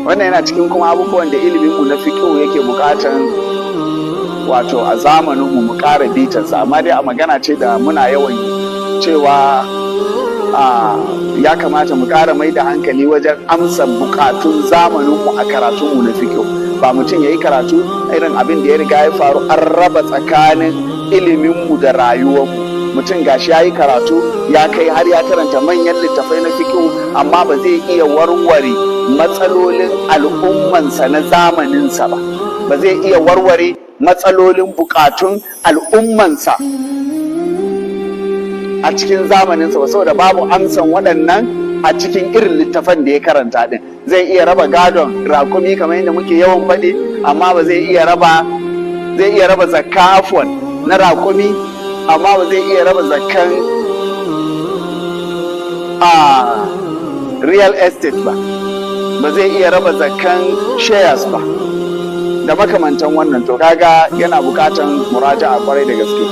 wannan yana cikin kuma abubuwan da iliminmu na fiqh yake bukatan wato a zamaninmu mu ƙara bitansa, amma dai a magana ce da muna yawan cewa ya kamata mu ƙara mai da hankali wajen amsa bukatun zamaninmu a karatunmu na fiqh. Ba mutum ya yi karatu irin abin da ya riga ya faru, an raba tsakanin iliminmu da rayuwarmu. Mutum gashi ya yi karatu ya kai har ya karanta manyan littafai na fiqh, amma ba zai iya warware matsalolin al'ummansa na zamaninsa ba, ba zai iya warware matsalolin bukatun al'ummansa a cikin zamaninsa ba, saboda babu amsan waɗannan a cikin irin littafan da ya karanta din. Zai iya raba gadon rakumi kamar yadda muke yawan faɗi, amma ba zai iya raba zakafon na rakumi, amma ba zai iya raba zakkan real estate ba zai iya raba zakkan shares ba da makamantan wannan. To kaga yana bukatan muraja'a kwarai da gaske.